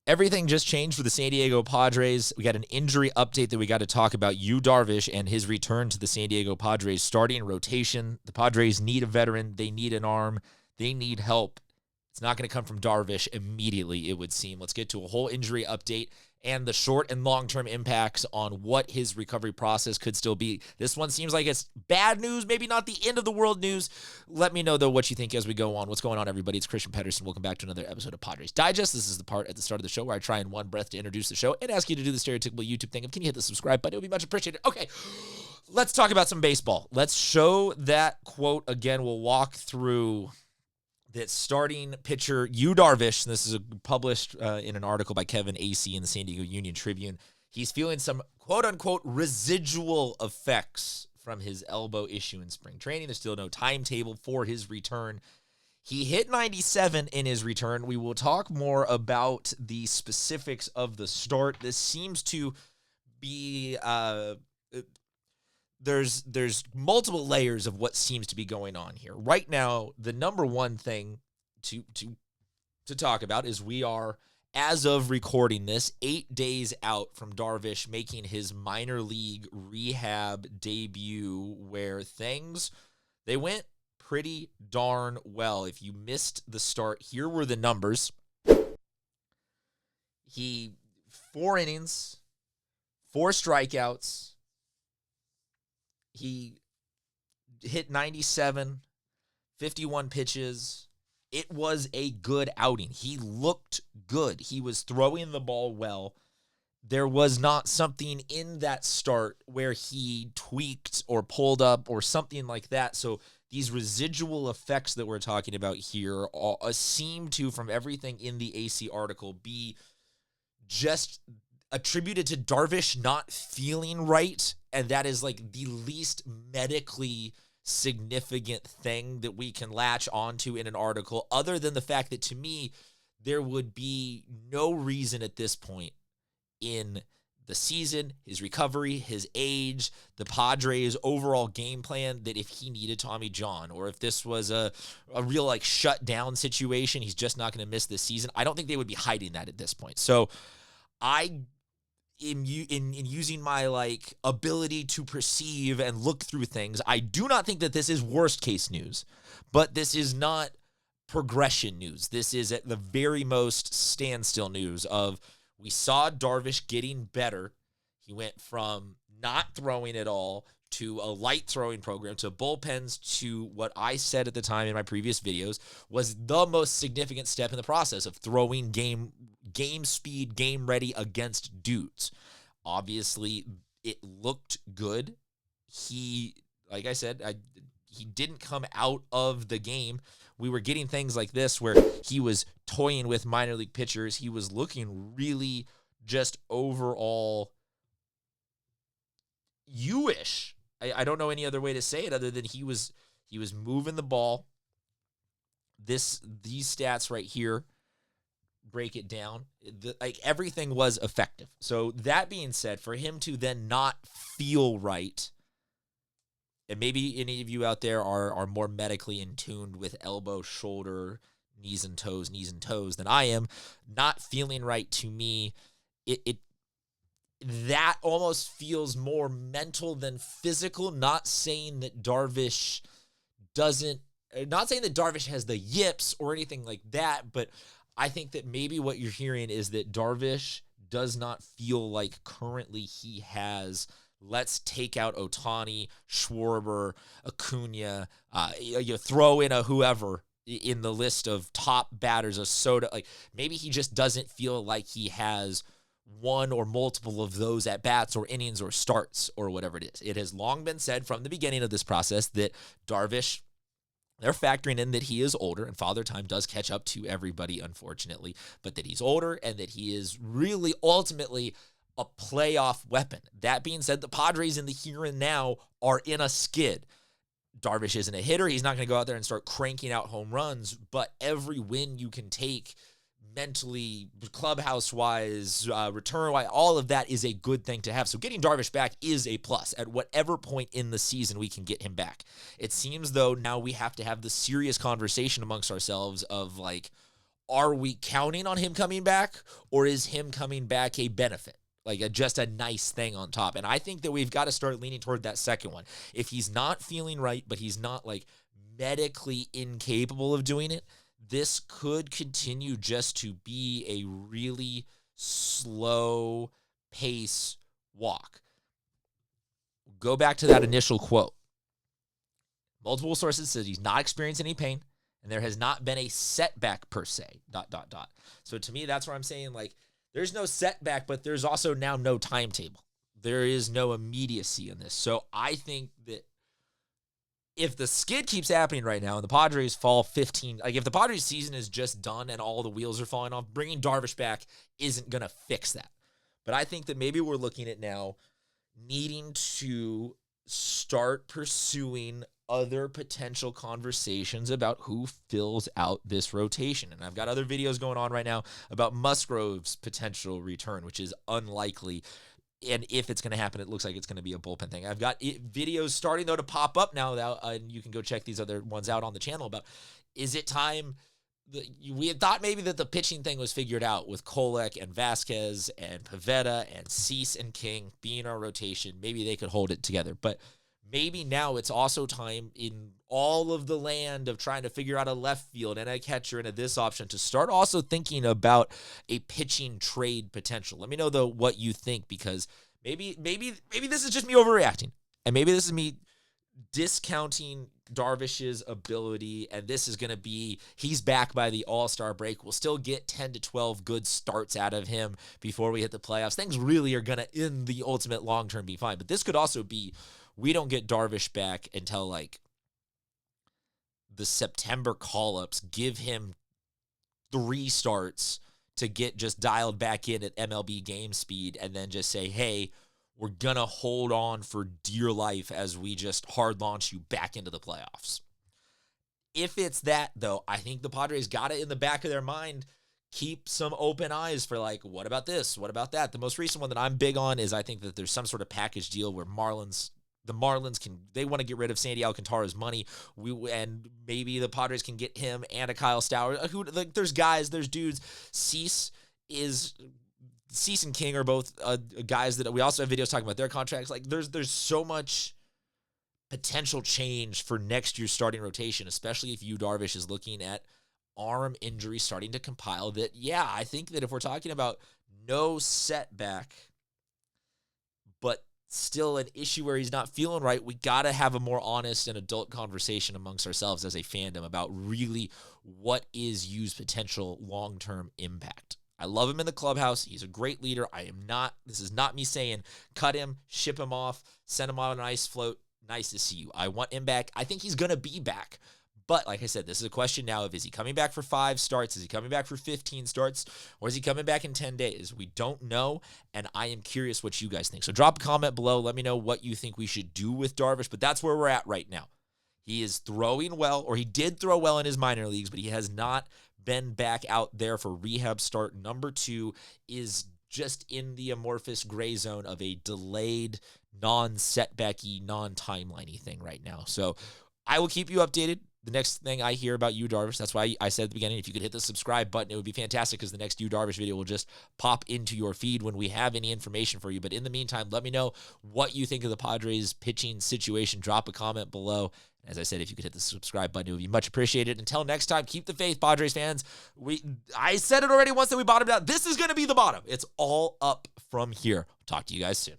Everything just changed for the San Diego Padres. We got an injury update that we got to talk about. Yu Darvish and his return to the San Diego Padres starting rotation. The Padres need a veteran. They need an arm. They need help. It's not going to come from Darvish immediately, it would seem. Let's get to a whole injury update and the short and long-term impacts on what his recovery process could still be. This one seems like it's bad news, maybe not the end of the world news. Let me know, though, what you think as we go on. What's going on, everybody? It's Christian Pedersen. Welcome back to another episode of Padres Digest. This is the part at the start of the show where I try in one breath to introduce the show and ask you to do the stereotypical YouTube thing of, can you hit the subscribe button? It would be much appreciated. Okay, let's talk about some baseball. Let's show that quote again. We'll walk through that starting pitcher, Yu Darvish. This is published in an article by Kevin A.C. in the San Diego Union-Tribune. He's feeling some quote-unquote residual effects from his elbow issue in spring training. There's still no timetable for his return. He hit 97 in his return. We will talk more about the specifics of the start. This seems to be there's multiple layers of what seems to be going on here. Right now, the number one thing to talk about is we are, as of recording this, 8 days out from Darvish making his minor league rehab debut, where they went pretty darn well. If you missed the start, here were the numbers. 4 innings, 4 strikeouts. He hit 97, 51 pitches. It was a good outing. He looked good. He was throwing the ball well. There was not something in that start where he tweaked or pulled up or something like that. So these residual effects that we're talking about here seem to, from everything in the AC article, be just attributed to Darvish not feeling right, and that is like the least medically significant thing that we can latch onto in an article, other than the fact that, to me, there would be no reason at this point in the season, his recovery, his age, the Padres' overall game plan, that if he needed Tommy John, or if this was a real like shutdown situation, he's just not going to miss this season. I don't think they would be hiding that at this point. So in using my like ability to perceive and look through things, I do not think that this is worst case news, but this is not progression news. This is at the very most standstill news of, we saw Darvish getting better. He went from not throwing at all to a light throwing program, to bullpens, to what I said at the time in my previous videos was the most significant step in the process of throwing game speed, game ready against dudes. Obviously, it looked good. He, like I said, he didn't come out of the game. We were getting things like this where he was toying with minor league pitchers. He was looking really just overall you-ish. I don't know any other way to say it other than he was moving the ball. These stats right here break it down. Everything was effective. So that being said, for him to then not feel right, and maybe any of you out there are more medically in tune with elbow, shoulder, knees and toes than I am, not feeling right, to me, that almost feels more mental than physical. Not saying that Darvish has the yips or anything like that, but I think that maybe what you're hearing is that Darvish does not feel like currently he has, let's take out Ohtani, Schwarber, Acuna, you throw in a whoever in the list of top batters, a Soto. Like, maybe he just doesn't feel like he has one or multiple of those at bats or innings or starts or whatever it is. It has long been said from the beginning of this process that Darvish, they're factoring in that he is older, and Father Time does catch up to everybody, unfortunately, but that he's older and that he is really ultimately a playoff weapon. That being said, the Padres in the here and now are in a skid. Darvish isn't a hitter. He's not going to go out there and start cranking out home runs, but every win you can take mentally, clubhouse-wise, return-wise, all of that is a good thing to have. So getting Darvish back is a plus at whatever point in the season we can get him back. It seems, though, now we have to have the serious conversation amongst ourselves of, like, are we counting on him coming back, or is him coming back a benefit? Like just a nice thing on top. And I think that we've got to start leaning toward that second one. If he's not feeling right, but he's not like medically incapable of doing it, this could continue just to be a really slow pace walk. Go back to that initial quote. Multiple sources said he's not experiencing any pain, and there has not been a setback per se, ... So to me, that's where I'm saying, like, there's no setback, but there's also now no timetable. There is no immediacy in this. So I think that if the skid keeps happening right now and the Padres fall 15, like if the Padres season is just done and all the wheels are falling off, bringing Darvish back isn't going to fix that. But I think that maybe we're looking at now needing to start pursuing other potential conversations about who fills out this rotation. And I've got other videos going on right now about Musgrove's potential return, which is unlikely. And if it's going to happen, it looks like it's going to be a bullpen thing. I've got videos starting, though, to pop up now, and you can go check these other ones out on the channel about, is it time? We had thought maybe that the pitching thing was figured out with Kolek and Vasquez and Pivetta and Cease and King being our rotation. Maybe they could hold it together. But maybe now it's also time in all of the land of trying to figure out a left field and a catcher and a this option to start also thinking about a pitching trade potential. Let me know, though, what you think, because maybe this is just me overreacting, and maybe this is me discounting Darvish's ability, and this is going to be, he's back by the All-Star break. We'll still get 10 to 12 good starts out of him before we hit the playoffs. Things really are going to, in the ultimate long-term, be fine. But this could also be, we don't get Darvish back until like the September call-ups, give him 3 starts to get just dialed back in at MLB game speed, and then just say, hey, we're going to hold on for dear life as we just hard launch you back into the playoffs. If it's that, though, I think the Padres got it in the back of their mind. Keep some open eyes for, like, what about this? What about that? The most recent one that I'm big on is I think that there's some sort of package deal where the Marlins they want to get rid of Sandy Alcantara's money. And maybe the Padres can get him and a Kyle Stowers. There's guys, there's dudes. Cease and King are both guys that we also have videos talking about their contracts. Like, there's so much potential change for next year's starting rotation, especially if Yu Darvish is looking at arm injury starting to compile, that, yeah, I think that if we're talking about no setback, but still an issue where he's not feeling right, we got to have a more honest and adult conversation amongst ourselves as a fandom about really what is Yu's potential long-term impact. I love him in the clubhouse. He's a great leader. This is not me saying cut him, ship him off, send him on an ice float. Nice to see you. I want him back. I think he's going to be back. But like I said, this is a question now of, is he coming back for 5 starts? Is he coming back for 15 starts? Or is he coming back in 10 days? We don't know, and I am curious what you guys think. So drop a comment below. Let me know what you think we should do with Darvish, but that's where we're at right now. He is throwing well, or he did throw well in his minor leagues, but he has not been back out there for rehab start. Number 2 is just in the amorphous gray zone of a delayed, non-setbacky, non-timeliney thing right now. So I will keep you updated. The next thing I hear about Yu Darvish, that's why I said at the beginning, if you could hit the subscribe button, it would be fantastic, because the next Yu Darvish video will just pop into your feed when we have any information for you. But in the meantime, let me know what you think of the Padres pitching situation. Drop a comment below. As I said, if you could hit the subscribe button, it would be much appreciated. Until next time, keep the faith, Padres fans. I said it already once that we bottomed out. This is going to be the bottom. It's all up from here. Talk to you guys soon.